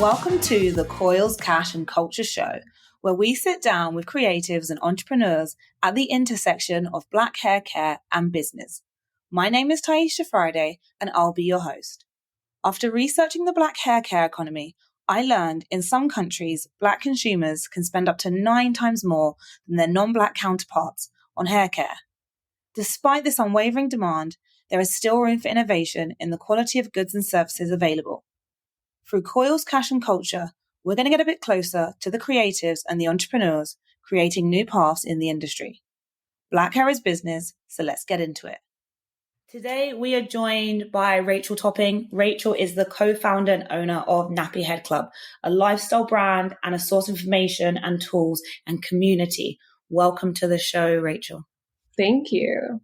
Welcome to the Coils, Cash and Culture Show, where we sit down with creatives and entrepreneurs at the intersection of Black hair care and business. My name is Taisha Friday, and I'll be your host. After researching the Black hair care economy, I learned in some countries, Black consumers can spend up to 9 times more than their non-Black counterparts on hair care. Despite this unwavering demand, there is still room for innovation in the quality of goods and services available. Through Coils, Cash and Culture, we're going to get a bit closer to the creatives and the entrepreneurs creating new paths in the industry. Black hair is business, so let's get into it. Today, we are joined by Rachel Topping. Rachel is the co-founder and owner of Nappy Head Club, a lifestyle brand and a source of information and tools and community. Welcome to the show, Rachel. Thank you.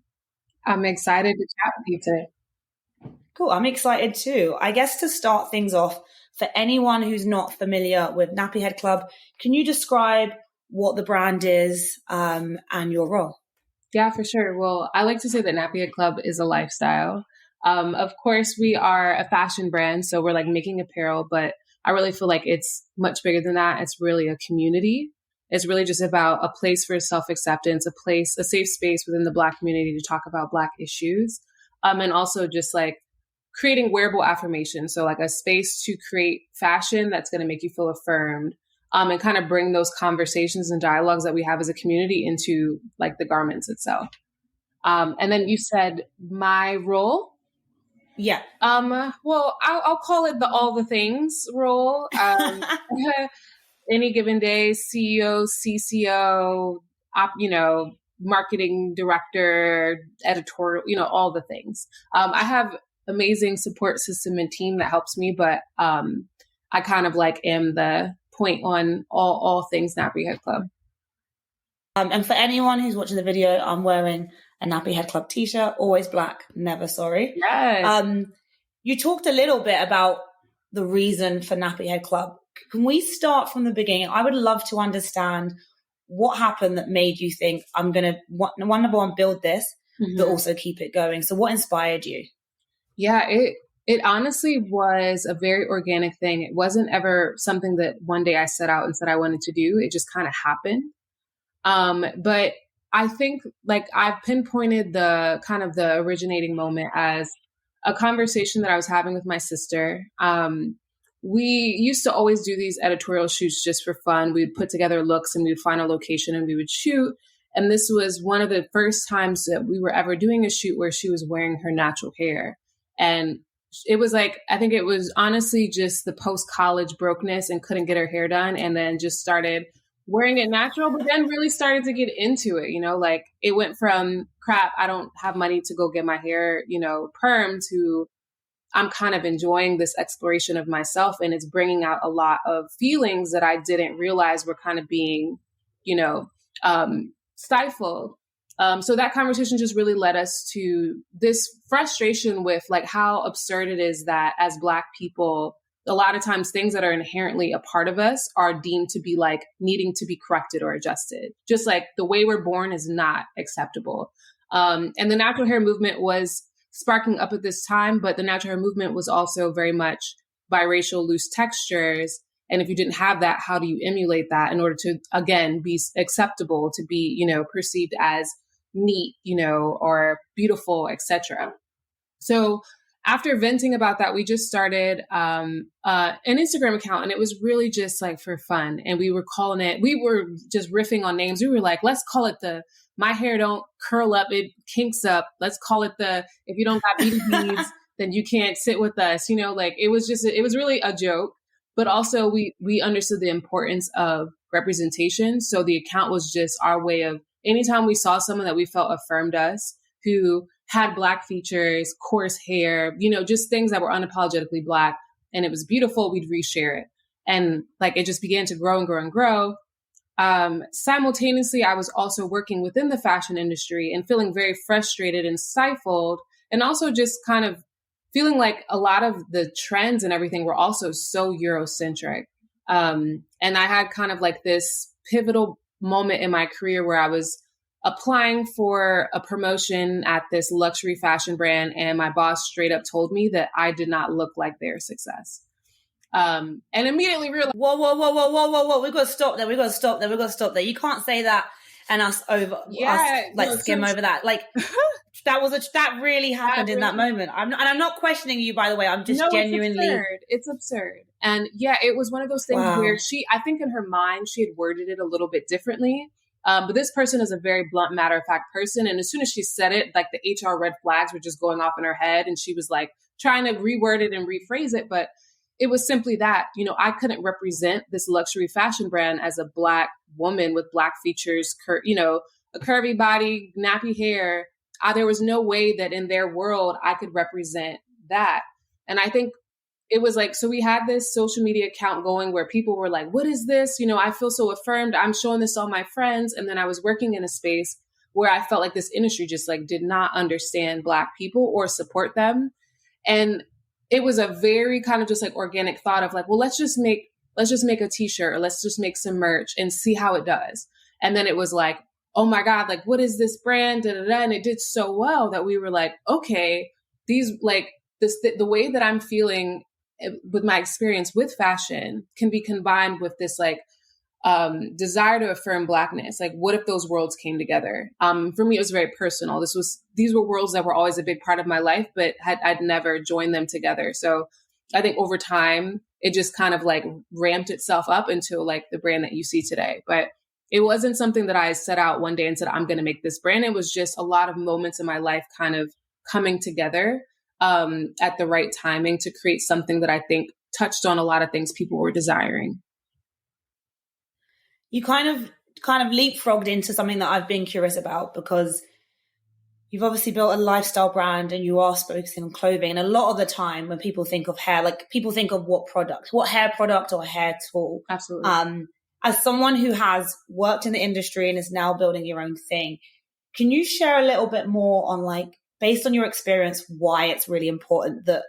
I'm excited to chat with you today. Cool. I'm excited too. I guess to start things off, for anyone who's not familiar with Nappy Head Club, can you describe what the brand is and your role? Yeah, for sure. Well, I like to say that Nappy Head Club is a lifestyle. Of course, we are a fashion brand, so we're like making apparel, but I really feel like it's much bigger than that. It's really a community. It's really just about a place for self-acceptance, a safe space within the Black community to talk about Black issues. And also just like creating wearable affirmation. So like a space to create fashion that's going to make you feel affirmed, and kind of bring those conversations and dialogues that we have as a community into like the garments itself. And then you said my role. Yeah. Well, I'll call it the all the things role. Any given day, CEO, CCO, marketing director, editorial, all the things. I have amazing support system and team that helps me, but I kind of like am the point on all things Nappy Head Club. And for anyone who's watching the video, I'm wearing a Nappy Head Club t-shirt, always black, never sorry. Yes. You talked a little bit about the reason for Nappy Head Club. Can we start from the beginning? I would love to understand what happened that made you think I'm going to, number one, build this, but also keep it going. So what inspired you? Yeah, it honestly was a very organic thing. It wasn't ever something that one day I set out and said I wanted to do. It just kind of happened. But I think like I've pinpointed the kind of the originating moment as a conversation that I was having with my sister. We used to always do these editorial shoots just for fun. We'd put together looks and we'd find a location and we would shoot. And this was one of the first times that we were ever doing a shoot where she was wearing her natural hair. And it was like, I think it was honestly just the post-college brokenness and couldn't get her hair done. And then just started wearing it natural, but then really started to get into it, like it went from crap, I don't have money to go get my hair, perm to I'm kind of enjoying this exploration of myself. And it's bringing out a lot of feelings that I didn't realize were kind of being, stifled. So that conversation just really led us to this frustration with like how absurd it is that as Black people, a lot of times things that are inherently a part of us are deemed to be like needing to be corrected or adjusted. Just like the way we're born is not acceptable. And the natural hair movement was sparking up at this time, but the natural hair movement was also very much biracial, loose textures. And if you didn't have that, how do you emulate that in order to, again, be acceptable, to be, perceived as neat, or beautiful, etc. So after venting about that, we just started an Instagram account, and it was really just like for fun. And we were just riffing on names. We were like, let's call it my hair don't curl up, it kinks up. Let's call it if you don't got beady beads, then you can't sit with us. Like it was really a joke, but also we understood the importance of representation. So the account was just our way of, anytime we saw someone that we felt affirmed us, who had Black features, coarse hair, just things that were unapologetically Black, and it was beautiful, we'd reshare it. And like, it just began to grow and grow and grow. Simultaneously, I was also working within the fashion industry and feeling very frustrated and stifled, and also just kind of feeling like a lot of the trends and everything were also so Eurocentric. And I had kind of like this pivotal moment in my career where I was applying for a promotion at this luxury fashion brand, and my boss straight up told me that I did not look like their success. And immediately realized, whoa. We've got to stop there. You can't say that and us skim over that. Like that really happened in that moment. I'm not questioning you, by the way. I'm just genuinely. It's absurd. And yeah, it was one of those things where I think in her mind, she had worded it a little bit differently. But this person is a very blunt, matter of fact person. And as soon as she said it, like the HR red flags were just going off in her head. And she was like trying to reword it and rephrase it. But it was simply that, I couldn't represent this luxury fashion brand as a Black woman with Black features, a curvy body, nappy hair. There was no way that in their world I could represent that. And I think it was like, so we had this social media account going where people were like, what is this? I feel so affirmed. I'm showing this to all my friends. And then I was working in a space where I felt like this industry just like did not understand Black people or support them. And it was a very kind of just like organic thought of like, well, let's just make a t-shirt or let's just make some merch and see how it does. And then it was like, oh my God, like, what is this brand? Da, da, da. And it did so well that we were like, okay, these like this, the way that I'm feeling with my experience with fashion can be combined with this like desire to affirm Blackness. Like, what if those worlds came together? For me, it was very personal. These were worlds that were always a big part of my life, but I'd never joined them together. So I think over time, it just kind of like ramped itself up into like the brand that you see today. But it wasn't something that I set out one day and said, I'm going to make this brand. It was just a lot of moments in my life kind of coming together at the right timing to create something that I think touched on a lot of things people were desiring. You kind of leapfrogged into something that I've been curious about, because you've obviously built a lifestyle brand and you are focusing on clothing. And a lot of the time when people think of hair, like people think of what hair product or hair tool. Absolutely. As someone who has worked in the industry and is now building your own thing, can you share a little bit more on, like, based on your experience, why it's really important that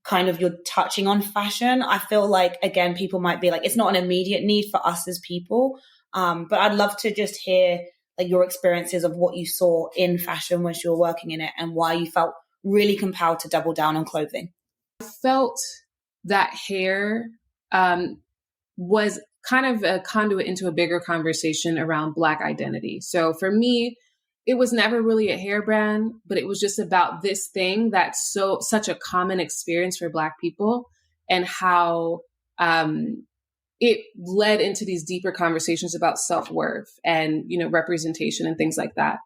kind of you're touching on fashion? I feel like, again, people might be like, it's not an immediate need for us as people. But I'd love to just hear like your experiences of what you saw in fashion when you were working in it and why you felt really compelled to double down on clothing. I felt that hair was kind of a conduit into a bigger conversation around Black identity. So for me, it was never really a hair brand, but it was just about this thing that's such a common experience for Black people, and how it led into these deeper conversations about self-worth and, representation and things like that.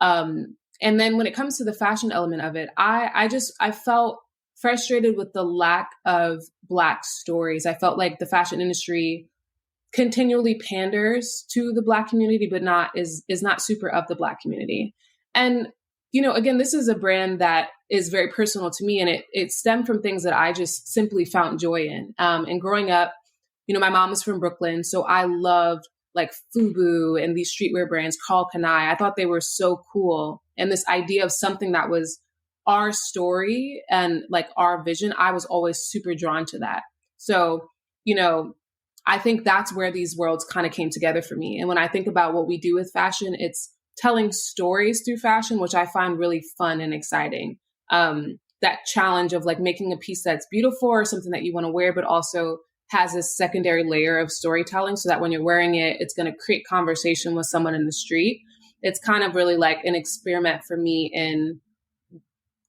And then when it comes to the fashion element of it, I felt frustrated with the lack of Black stories. I felt like the fashion industry continually panders to the Black community, but is not super of the Black community. And, again, this is a brand that is very personal to me, and it stemmed from things that I just simply found joy in. And growing up, my mom was from Brooklyn, so I loved like FUBU and these streetwear brands, Karl Kani. I thought they were so cool. And this idea of something that was our story and like our vision, I was always super drawn to that. So, I think that's where these worlds kind of came together for me. And when I think about what we do with fashion, it's telling stories through fashion, which I find really fun and exciting. That challenge of like making a piece that's beautiful or something that you want to wear, but also has a secondary layer of storytelling so that when you're wearing it, it's going to create conversation with someone in the street. It's kind of really like an experiment for me in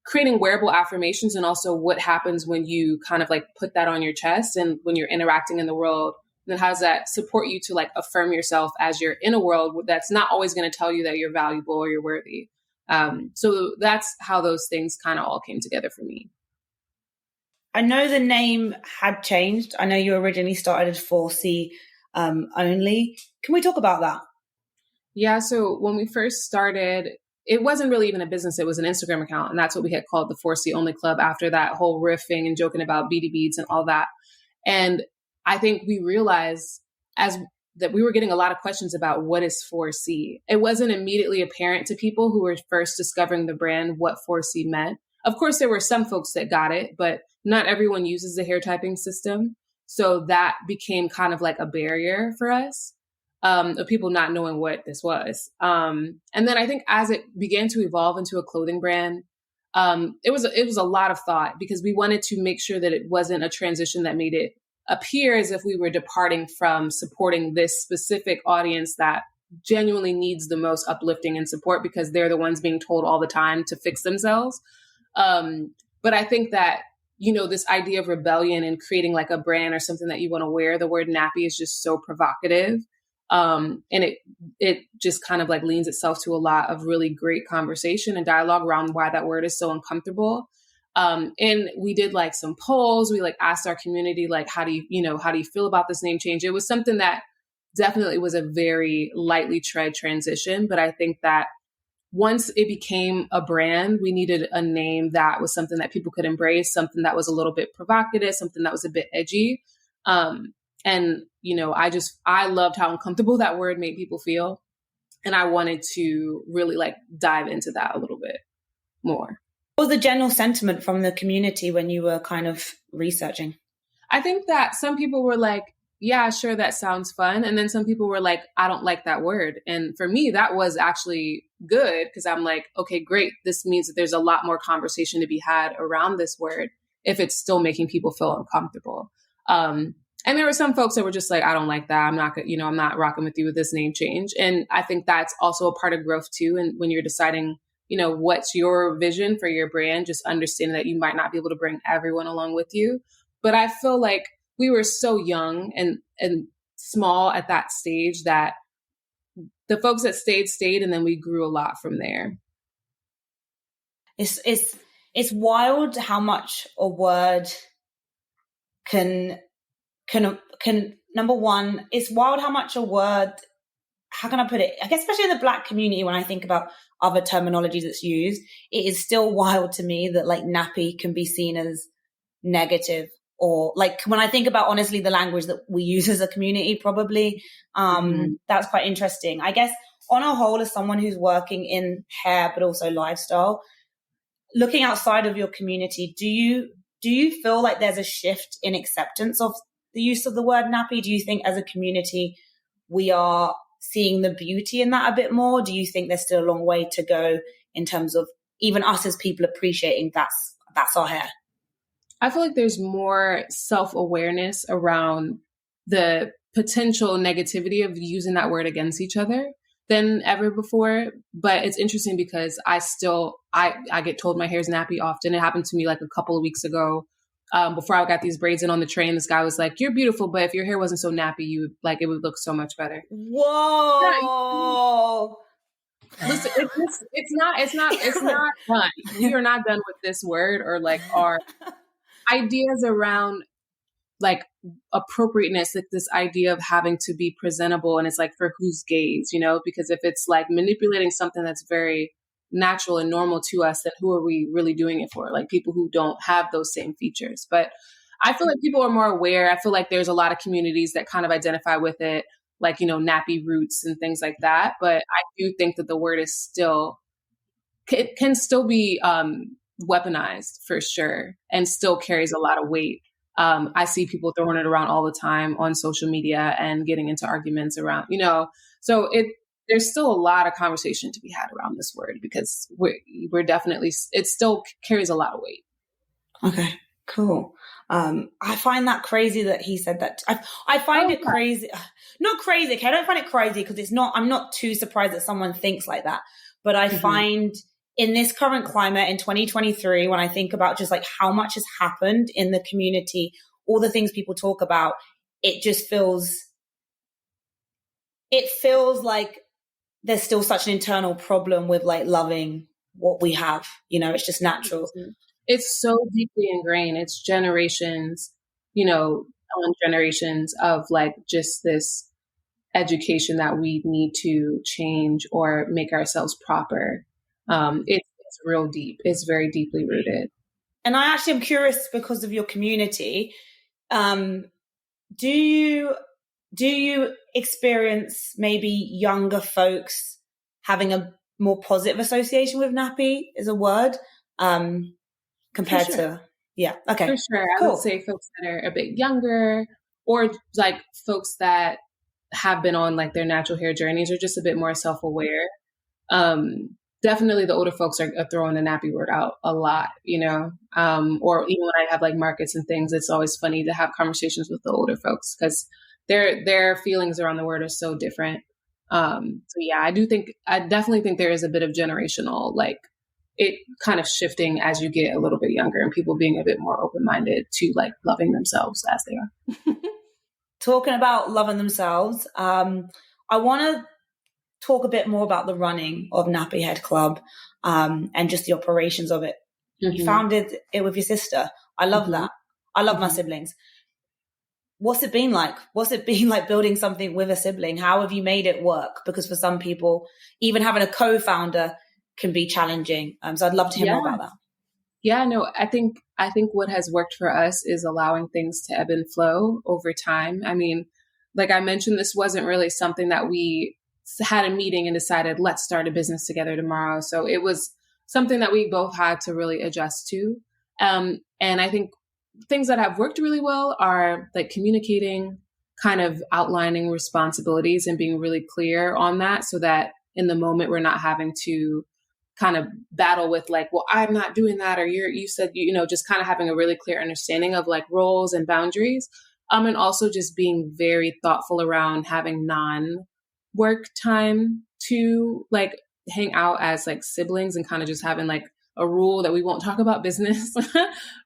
creating wearable affirmations, and also what happens when you kind of like put that on your chest and when you're interacting in the world, then how does that support you to like affirm yourself as you're in a world that's not always going to tell you that you're valuable or you're worthy. So that's how those things kind of all came together for me. I know the name had changed. I know you originally started as 4C only. Can we talk about that? Yeah. So when we first started, it wasn't really even a business. It was an Instagram account. And that's what we had called the 4C Only Club after that whole riffing and joking about beady beads and all that. And I think we realized that we were getting a lot of questions about what is 4C. It wasn't immediately apparent to people who were first discovering the brand what 4C meant. Of course, there were some folks that got it, but not everyone uses the hair typing system. So that became kind of like a barrier for us. Of people not knowing what this was. And then I think as it began to evolve into a clothing brand, it was a lot of thought because we wanted to make sure that it wasn't a transition that made it appear as if we were departing from supporting this specific audience that genuinely needs the most uplifting and support because they're the ones being told all the time to fix themselves. But I think that, this idea of rebellion and creating like a brand or something that you want to wear, the word nappy is just so provocative. And it just kind of like leans itself to a lot of really great conversation and dialogue around why that word is so uncomfortable. And we did like some polls. We like asked our community, like, how do you feel about this name change? It was something that definitely was a very lightly tread transition. But I think that once it became a brand, we needed a name that was something that people could embrace, something that was a little bit provocative, something that was a bit edgy. And, I loved how uncomfortable that word made people feel. And I wanted to really like dive into that a little bit more. What was the general sentiment from the community when you were kind of researching? I think that some people were like, yeah, sure, that sounds fun. And then some people were like, I don't like that word. And for me, that was actually good because I'm like, okay, great. This means that there's a lot more conversation to be had around this word if it's still making people feel uncomfortable. And there were some folks that were just like, I don't like that. I'm not rocking with you with this name change. And I think that's also a part of growth too. And when you're deciding, what's your vision for your brand, just understanding that you might not be able to bring everyone along with you. But I feel like we were so young and small at that stage that the folks that stayed, and then we grew a lot from there. It's wild how much a word can number one, it's wild how much a word, how can I put it? I guess especially in the Black community, when I think about other terminology that's used, it is still wild to me that like nappy can be seen as negative. Or like when I think about honestly the language that we use as a community, probably, that's quite interesting. I guess on a whole, as someone who's working in hair, but also lifestyle, looking outside of your community, do you feel like there's a shift in acceptance of the use of the word nappy? Do you think as a community, we are seeing the beauty in that a bit more? Do you think there's still a long way to go in terms of even us as people appreciating that's our hair? I feel like there's more self-awareness around the potential negativity of using that word against each other than ever before. But it's interesting because I get told my hair's nappy often. It happened to me like a couple of weeks ago. Before I got these braids in on the train, this guy was like, "You're beautiful, but if your hair wasn't so nappy, it would look so much better." Whoa. Listen, it's not done. We are not done with this word or like our ideas around like appropriateness, like this idea of having to be presentable. And it's like, for whose gaze, because if it's like manipulating something that's very natural and normal to us, then who are we really doing it for? Like people who don't have those same features. But I feel like people are more aware. I feel like there's a lot of communities that kind of identify with it, like, nappy roots and things like that. But I do think that the word is it can still be weaponized for sure and still carries a lot of weight. I see people throwing it around all the time on social media and getting into arguments around, so there's still a lot of conversation to be had around this word because we're definitely, it still carries a lot of weight. Okay, cool. I find that crazy that he said that. I find it crazy, not crazy. Okay, I don't find it crazy because I'm not too surprised that someone thinks like that, but I find in this current climate in 2023, when I think about just like how much has happened in the community, all the things people talk about, it just feels like there's still such an internal problem with like loving what we have. It's just natural. It's so deeply ingrained. It's generations, on generations of like just this education that we need to change or make ourselves proper. It's real deep. It's very deeply rooted. And I actually am curious because of your community. Do you experience maybe younger folks having a more positive association with nappy as a word compared to? Yeah. Okay. For sure. Cool. I would say folks that are a bit younger or like folks that have been on like their natural hair journeys are just a bit more self-aware. definitely the older folks are throwing the nappy word out a lot, or even when I have like markets and things, it's always funny to have conversations with the older folks because their feelings around the word are so different. So yeah, I definitely think there is a bit of generational, like it kind of shifting as you get a little bit younger and people being a bit more open-minded to like loving themselves as they are. Talking about loving themselves, I want to talk a bit more about the running of Nappy Head Club and just the operations of it. Mm-hmm. You founded it with your sister. I love that. I love my siblings. What's it been like? What's it been like building something with a sibling? How have you made it work? Because for some people, even having a co-founder can be challenging. So I'd love to hear more about that. Yeah, no, I think what has worked for us is allowing things to ebb and flow over time. I mean, like I mentioned, this wasn't really something that we had a meeting and decided, let's start a business together tomorrow. So it was something that we both had to really adjust to. And I think things that have worked really well are like communicating, kind of outlining responsibilities and being really clear on that so that in the moment we're not having to kind of battle with like, well, I'm not doing that. Or you said, just kind of having a really clear understanding of like roles and boundaries. And also just being very thoughtful around having non-work time to like hang out as like siblings and kind of just having like a rule that we won't talk about business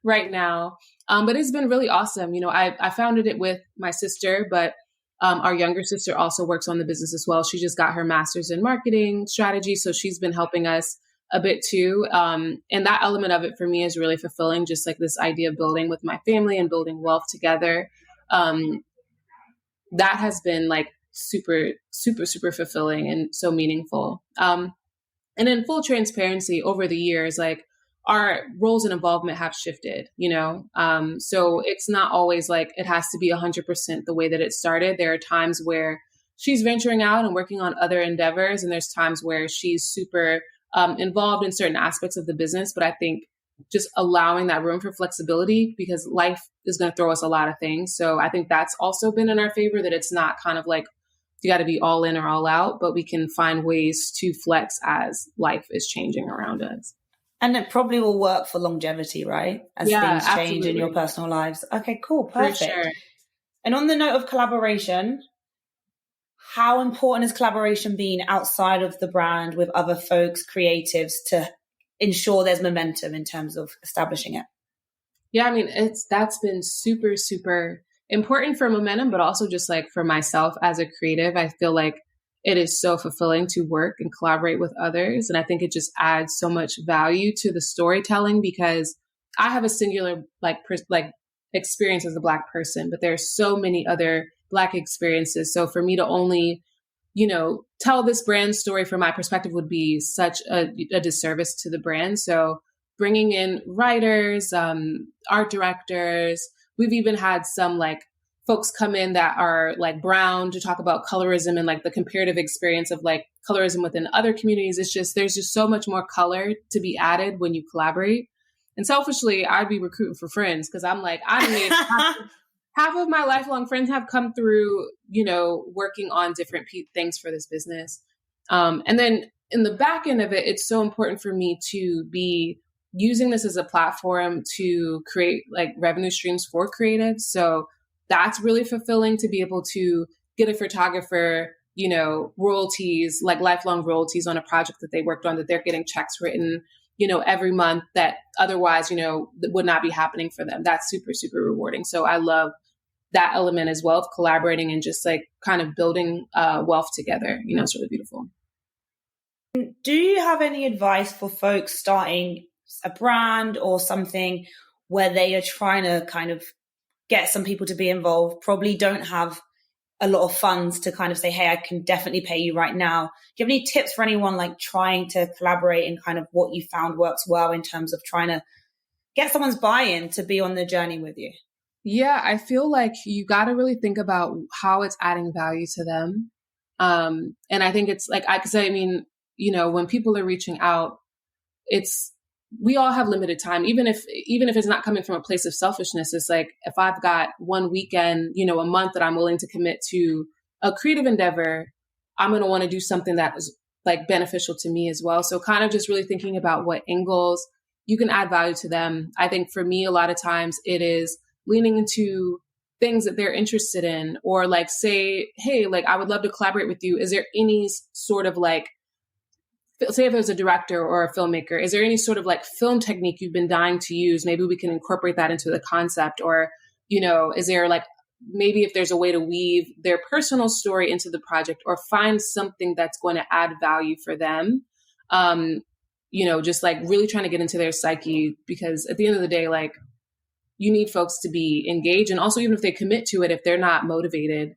right now. But it's been really awesome. I founded it with my sister, but our younger sister also works on the business as well. She just got her master's in marketing strategy. So she's been helping us a bit too. And that element of it for me is really fulfilling, just like this idea of building with my family and building wealth together. That has been like super, super, super fulfilling and so meaningful. And in full transparency over the years, like our roles and involvement have shifted, so it's not always like it has to be 100% the way that it started. There are times where she's venturing out and working on other endeavors. And there's times where she's super involved in certain aspects of the business. But I think just allowing that room for flexibility because life is going to throw us a lot of things. So I think that's also been in our favor, that it's not kind of like you got to be all in or all out, but we can find ways to flex as life is changing around us. And it probably will work for longevity, right? As things change in your personal lives. Okay, cool. Perfect. For sure. And on the note of collaboration, how important has collaboration been outside of the brand with other folks, creatives, to ensure there's momentum in terms of establishing it? Yeah, I mean, that's been super, super important for momentum, but also just like for myself as a creative, I feel like it is so fulfilling to work and collaborate with others. And I think it just adds so much value to the storytelling because I have a singular like experience as a Black person, but there's so many other Black experiences. So for me to only, tell this brand story from my perspective would be such a disservice to the brand. So bringing in writers, art directors, we've even had some like folks come in that are like brown to talk about colorism and like the comparative experience of like colorism within other communities. There's just so much more color to be added when you collaborate. And selfishly, I'd be recruiting for friends because I'm like, I made half of my lifelong friends have come through, working on different things for this business. And then in the back end of it, it's so important for me to be using this as a platform to create like revenue streams for creatives. So that's really fulfilling to be able to get a photographer, royalties, like lifelong royalties on a project that they worked on, that they're getting checks written, every month that otherwise, would not be happening for them. That's super, super rewarding. So I love that element as well of collaborating and just like kind of building wealth together. It's really beautiful. Do you have any advice for folks starting a brand or something where they are trying to kind of get some people to be involved, probably don't have a lot of funds to kind of say, hey, I can definitely pay you right now? Do you have any tips for anyone like trying to collaborate and kind of what you found works well in terms of trying to get someone's buy-in to be on the journey with you? Yeah, I feel like you got to really think about how it's adding value to them. And I think it's like, when people are reaching out, we all have limited time, even if it's not coming from a place of selfishness. It's like, if I've got one weekend, a month that I'm willing to commit to a creative endeavor, I'm going to want to do something that is like beneficial to me as well. So kind of just really thinking about what angles you can add value to them. I think for me, a lot of times it is leaning into things that they're interested in, or like say, hey, like I would love to collaborate with you. Is there any sort of like, say if there's a director or a filmmaker, is there any sort of like film technique you've been dying to use? Maybe we can incorporate that into the concept. Or, you know, is there like, maybe if there's a way to weave their personal story into the project, or find something that's going to add value for them. You know, just like really trying to get into their psyche, because at the end of the day, like you need folks to be engaged. And also, even if they commit to it, if they're not motivated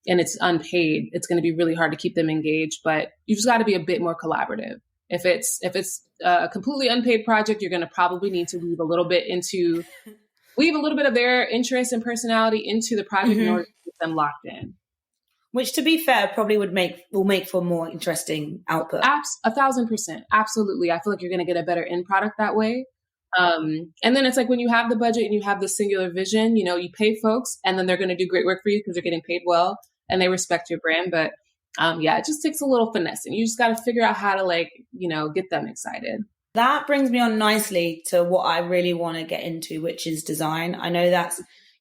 and it's unpaid, it's going to be really hard to keep them engaged. But you just got to be a bit more collaborative. If it's a completely unpaid project, you're going to probably need to weave a little bit of their interest and personality into the project in order to get them locked in. Which, to be fair, probably will make for more interesting output. 1,000%. Absolutely. I feel like you're going to get a better end product that way. And then it's like when you have the budget and you have the singular vision, you know, you pay folks and then they're going to do great work for you because they're getting paid well and they respect your brand. But yeah, it just takes a little finesse, and you just got to figure out how to like, you know, get them excited. That brings me on nicely to what I really want to get into, which is design. I know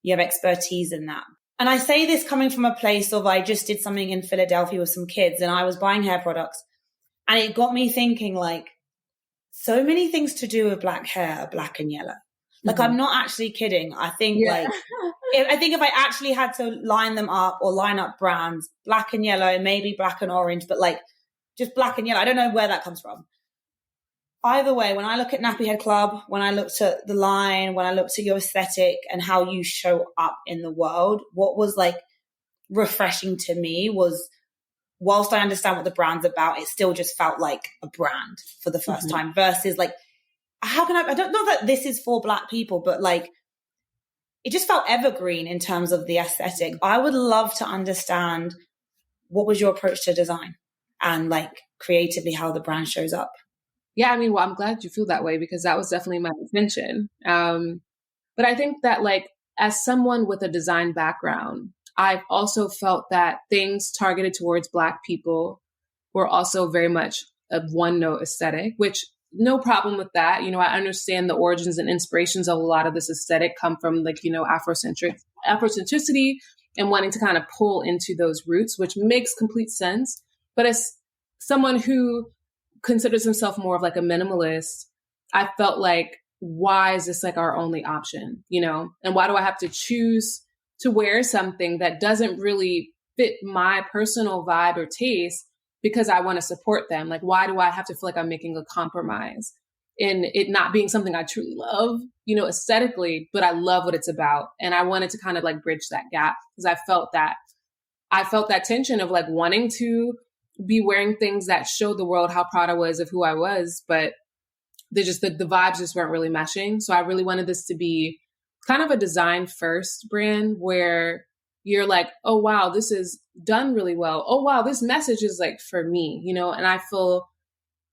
you have expertise in that. And I say this coming from a place of, I just did something in Philadelphia with some kids and I was buying hair products, and it got me thinking, like, so many things to do with black hair are black and yellow. Like, I'm not actually kidding. I think if I actually had to line them up or line up brands, black and yellow, maybe black and orange, but like just black and yellow. I don't know where that comes from. Either way, when I look at Nappy Head Club, when I looked at the line, when I looked at your aesthetic and how you show up in the world, what was like refreshing to me was, whilst I understand what the brand's about, it still just felt like a brand for the first time, versus like, I don't know that this is for black people, but like, it just felt evergreen in terms of the aesthetic. I would love to understand, what was your approach to design and like creatively how the brand shows up? Yeah, I mean, well, I'm glad you feel that way, because that was definitely my intention. But I think that like, as someone with a design background, I've also felt that things targeted towards Black people were also very much a one-note aesthetic, which no problem with that. You know, I understand the origins and inspirations of a lot of this aesthetic come from like, you know, Afrocentricity and wanting to kind of pull into those roots, which makes complete sense. But as someone who considers himself more of like a minimalist, I felt like, why is this like our only option, you know? And why do I have to choose to wear something that doesn't really fit my personal vibe or taste because I want to support them? Like, why do I have to feel like I'm making a compromise in it not being something I truly love, you know, aesthetically, but I love what it's about. And I wanted to kind of like bridge that gap, because I felt that tension of like wanting to be wearing things that showed the world how proud I was of who I was, but the vibes just weren't really meshing. So I really wanted this to be kind of a design first brand where you're like, oh, wow, this is done really well. Oh, wow, this message is like for me, you know? And I feel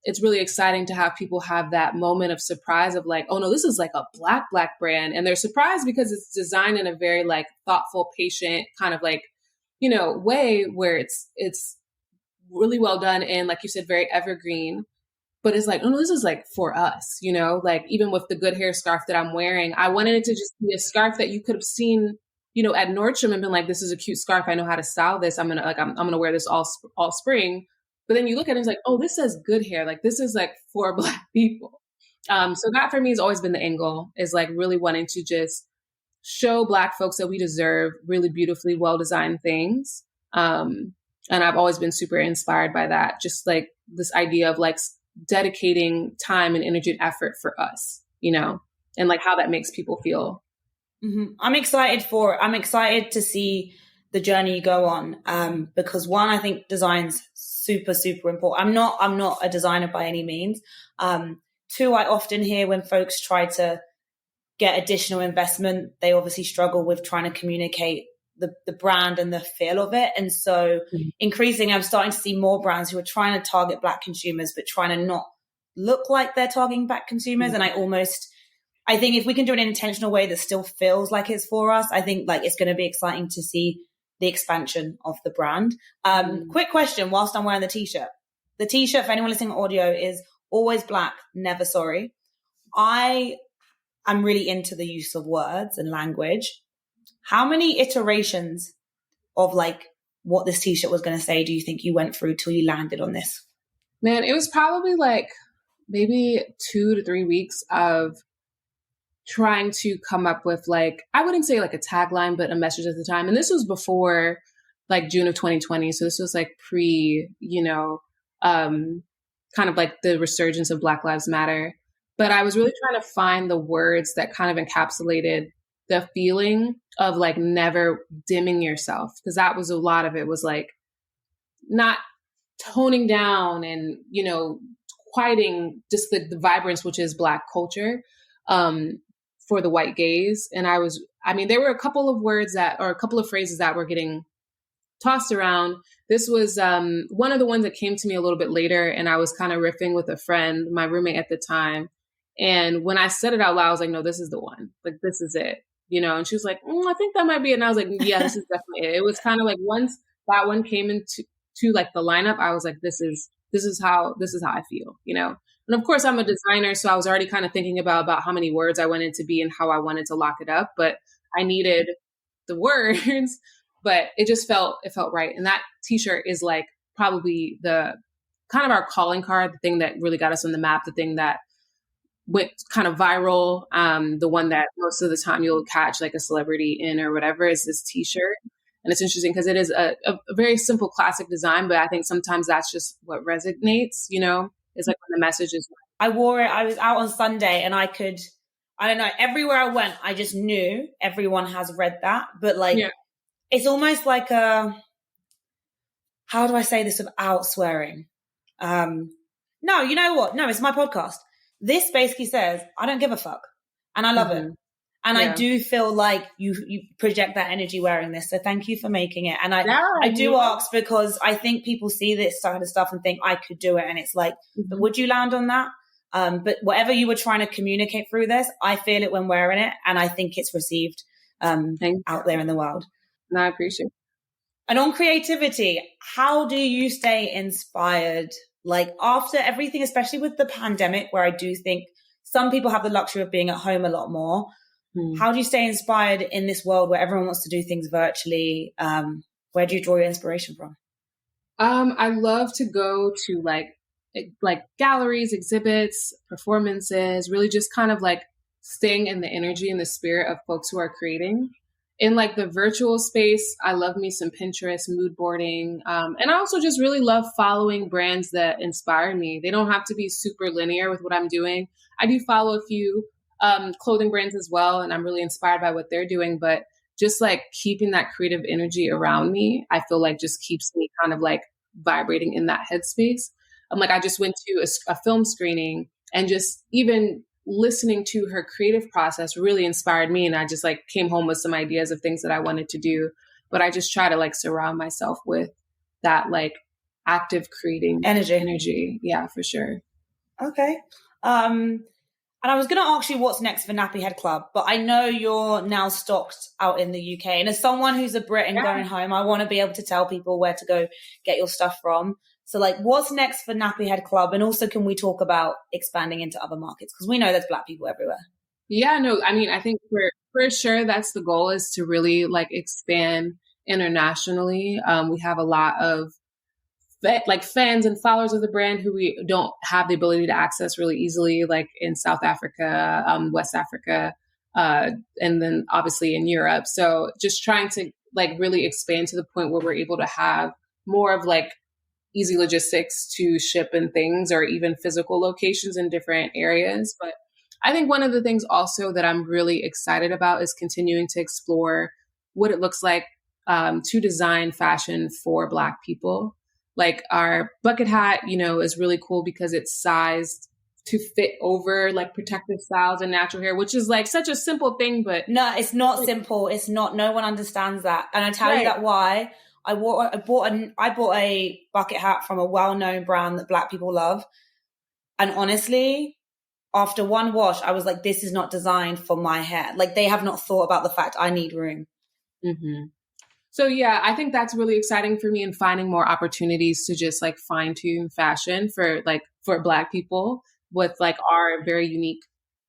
it's really exciting to have people have that moment of surprise of like, oh no, this is like a Black brand. And they're surprised because it's designed in a very like thoughtful, patient kind of like, you know, way where it's really well done. And like you said, very evergreen. But it's like, oh no, this is like for us, you know, like even with the good hair scarf that I'm wearing, I wanted it to just be a scarf that you could have seen, you know, at Nordstrom and been like, this is a cute scarf. I know how to style this. I'm going to wear this all spring. But then you look at it and it's like, oh, this says good hair. Like this is like for Black people. So that for me has always been the angle, is like really wanting to just show Black folks that we deserve really beautifully well-designed things. And I've always been super inspired by that. Just like this idea of like dedicating time and energy and effort for us, you know, and like how that makes people feel. Mm-hmm. I'm excited to see the journey you go on. Because one, I think design's super, super important. I'm not a designer by any means. Two, I often hear when folks try to get additional investment, they obviously struggle with trying to communicate the brand and the feel of it. And so increasingly, I'm starting to see more brands who are trying to target Black consumers, but trying to not look like they're targeting Black consumers. And I think if we can do it in an intentional way that still feels like it's for us, I think like it's going to be exciting to see the expansion of the brand. Quick question whilst I'm wearing the t-shirt. The t-shirt, for anyone listening on audio, is always black, never sorry. I'm really into the use of words and language. How many iterations of like what this t-shirt was going to say do you think you went through till you landed on this? Man, it was probably like maybe 2 to 3 weeks of trying to come up with like, I wouldn't say like a tagline, but a message at the time. And this was before like June of 2020. So this was like pre, kind of like the resurgence of Black Lives Matter. But I was really trying to find the words that kind of encapsulated the feeling of like never dimming yourself. Because that was a lot of it, was like not toning down and, quieting just the vibrance, which is Black culture, for the white gaze. And there were a couple of words or a couple of phrases that were getting tossed around. This was one of the ones that came to me a little bit later, and I was kind of riffing with a friend, my roommate at the time. And when I said it out loud, I was like, no, this is the one. Like, this is it. And she was like, I think that might be it. And I was like, yeah, this is definitely it. It was kind of like once that one came into like the lineup, I was like, this is how I feel, And of course, I'm a designer, so I was already kind of thinking about how many words I wanted to be and how I wanted to lock it up. But I needed the words, but it felt right. And that t-shirt is like probably the kind of our calling card, the thing that really got us on the map, the thing that went kind of viral. The one that most of the time you'll catch like a celebrity in or whatever is this t-shirt. And it's interesting because it is a very simple classic design, but I think sometimes that's just what resonates, It's like when the message is. I wore it. I was out on Sunday and I don't know, everywhere I went, I just knew everyone has read that. But like, It's almost like how do I say this without swearing? No, you know what? No, it's my podcast. This basically says, I don't give a fuck. And I love it. And I do feel like you project that energy wearing this. So thank you for making it. And I do ask because I think people see this kind of stuff and think I could do it. And it's like, but would you land on that? But whatever you were trying to communicate through this, I feel it when wearing it. And I think it's received out there in the world. No, I appreciate it. And on creativity, how do you stay inspired? Like after everything, especially with the pandemic, where I do think some people have the luxury of being at home a lot more. How do you stay inspired in this world where everyone wants to do things virtually? Where do you draw your inspiration from? I love to go to like galleries, exhibits, performances, really just kind of like staying in the energy and the spirit of folks who are creating. In like the virtual space, I love me some Pinterest, mood boarding. And I also just really love following brands that inspire me. They don't have to be super linear with what I'm doing. I do follow a few clothing brands as well, and I'm really inspired by what they're doing. But just like keeping that creative energy around me, I feel like just keeps me kind of like vibrating in that headspace. I just went to a film screening, and just even listening to her creative process really inspired me. And I just like came home with some ideas of things that I wanted to do. But I just try to like surround myself with that like active creating energy. Yeah, for sure. Okay. And I was going to ask you what's next for Nappy Head Club, but I know you're now stocked out in the UK. And as someone who's a Brit and going home, I want to be able to tell people where to go get your stuff from. So like, what's next for Nappy Head Club? And also, can we talk about expanding into other markets? Because we know there's Black people everywhere. Yeah, no, I think for sure that's the goal, is to really like expand internationally. We have a lot of like fans and followers of the brand who we don't have the ability to access really easily, like in South Africa, West Africa, and then obviously in Europe. So just trying to like really expand to the point where we're able to have more of like easy logistics to ship and things, or even physical locations in different areas. But I think one of the things also that I'm really excited about is continuing to explore what it looks like to design fashion for Black people. Like our bucket hat, is really cool because it's sized to fit over like protective styles and natural hair, which is like such a simple thing, but no, it's not simple. It's not. No one understands that. And I tell you that why I bought a bucket hat from a well-known brand that Black people love. And honestly, after one wash, I was like, this is not designed for my hair. Like they have not thought about the fact I need room. Mm-hmm. So yeah, I think that's really exciting for me, and finding more opportunities to just like fine tune fashion for Black people with like our very unique,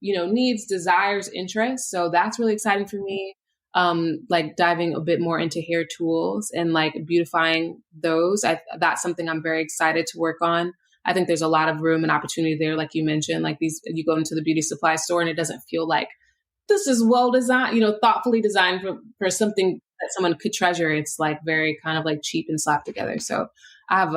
needs, desires, interests. So that's really exciting for me. Like diving a bit more into hair tools and like beautifying those. That's something I'm very excited to work on. I think there's a lot of room and opportunity there. Like you mentioned, like you go into the beauty supply store and it doesn't feel like this is well designed, thoughtfully designed for something that someone could treasure. It's like very kind of like cheap and slapped together. So I have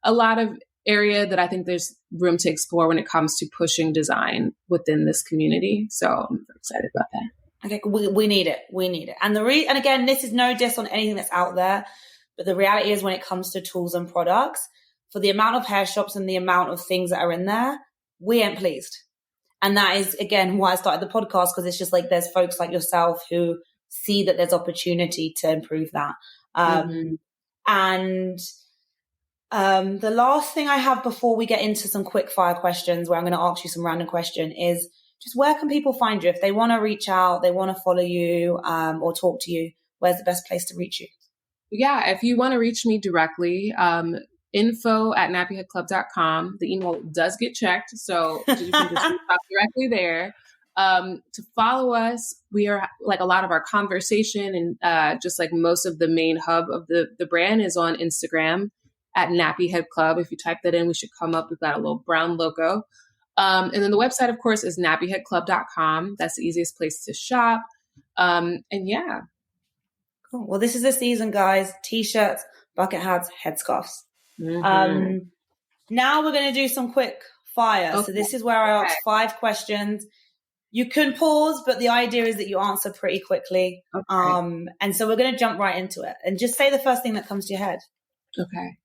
a lot of area that I think there's room to explore when it comes to pushing design within this community. So I'm excited about that. Okay, we need it. We need it. And and again, this is no diss on anything that's out there, but the reality is when it comes to tools and products, for the amount of hair shops and the amount of things that are in there, we ain't pleased. And that is, again, why I started the podcast, because it's just like there's folks like yourself who see that there's opportunity to improve that. And the last thing I have before we get into some quick fire questions where I'm going to ask you some random question is just where can people find you? If they want to reach out, they want to follow you or talk to you, where's the best place to reach you? Yeah, if you want to reach me directly, info@nappyheadclub.com. The email does get checked, so you can just reach out directly there. To follow us, we are like a lot of our conversation and just like most of the main hub of the brand is on Instagram at Nappy Head Club. If you type that in, we should come up. We've got a little brown logo. And then the website, of course, is nappyheadclub.com. That's the easiest place to shop. And yeah. Cool. Well, this is the season, guys. T-shirts, bucket hats, headscarves. Now we're going to do some quick fire. Okay. So this is where I ask 5 questions. You can pause, but the idea is that you answer pretty quickly. Okay. And so we're going to jump right into it. And just say the first thing that comes to your head. Okay.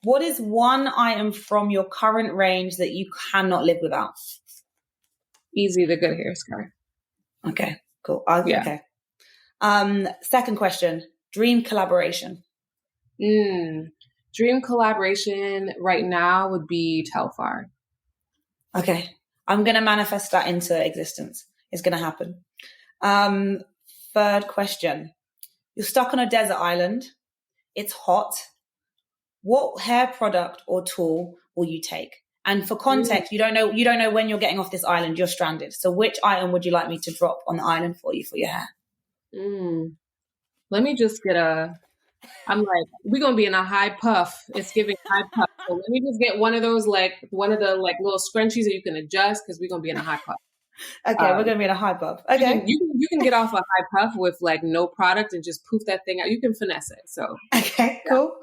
What is one item from your current range that you cannot live without? Easy, the good hair scarf. Okay, cool. Okay. Second question, dream collaboration. Dream collaboration right now would be Telfar. Okay. I'm going to manifest that into existence. It's going to happen. Third question, you're stuck on a desert island. It's hot. What hair product or tool will you take? And for context, you don't know when you're getting off this island. You're stranded. So which item would you like me to drop on the island for you for your hair? Let me just get I'm like, we're going to be in a high puff. It's giving high puff. So let me just get one of the little scrunchies that you can adjust because we're going to be in a high puff. Okay, we're going to be in a high puff. Okay. You can get off a high puff with like no product and just poof that thing out. You can finesse it. So. Okay, cool.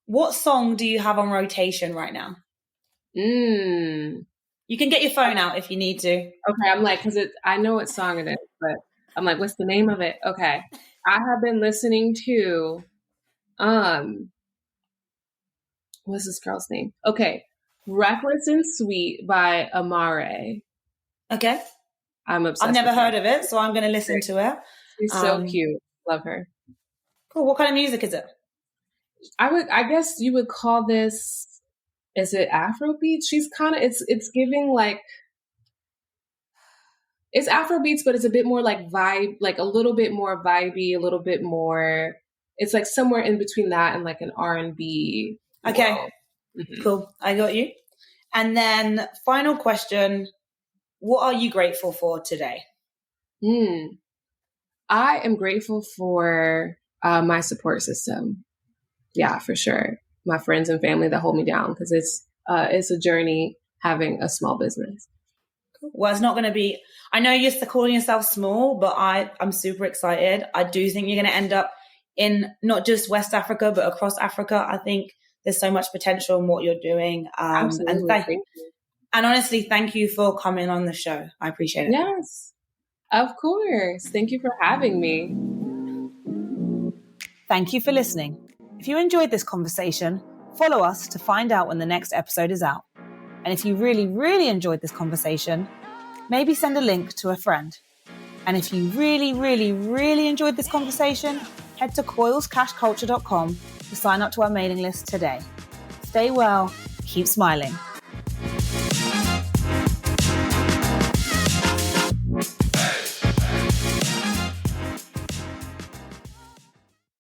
What song do you have on rotation right now? You can get your phone out if you need to. Okay, I'm like, because I know what song it is, but I'm like, what's the name of it? Okay. I have been listening to, what's this girl's name? Okay. Reckless and Sweet by Amare. Okay. I'm obsessed. I've never heard of it, so I'm going to listen to it. She's so cute. Love her. Cool. What kind of music is it? I guess you would call this, is it Afrobeat? She's kind of, it's giving like, it's Afrobeats, but it's a bit more like vibe, like a little bit more vibey, a little bit more, it's like somewhere in between that and like an R&B. Okay. Cool. I got you. And then final question, what are you grateful for today? I am grateful for my support system. Yeah, for sure. My friends and family that hold me down because it's a journey having a small business. Well, it's not going to be, I know you're calling yourself small, but I'm super excited. I do think you're going to end up in not just West Africa, but across Africa. I think there's so much potential in what you're doing. Absolutely. Thank you. And honestly, thank you for coming on the show. I appreciate it. Yes, of course. Thank you for having me. Thank you for listening. If you enjoyed this conversation, follow us to find out when the next episode is out. And if you really, really enjoyed this conversation, maybe send a link to a friend. And if you really, really, really enjoyed this conversation, head to coilscashculture.com to sign up to our mailing list today. Stay well, keep smiling.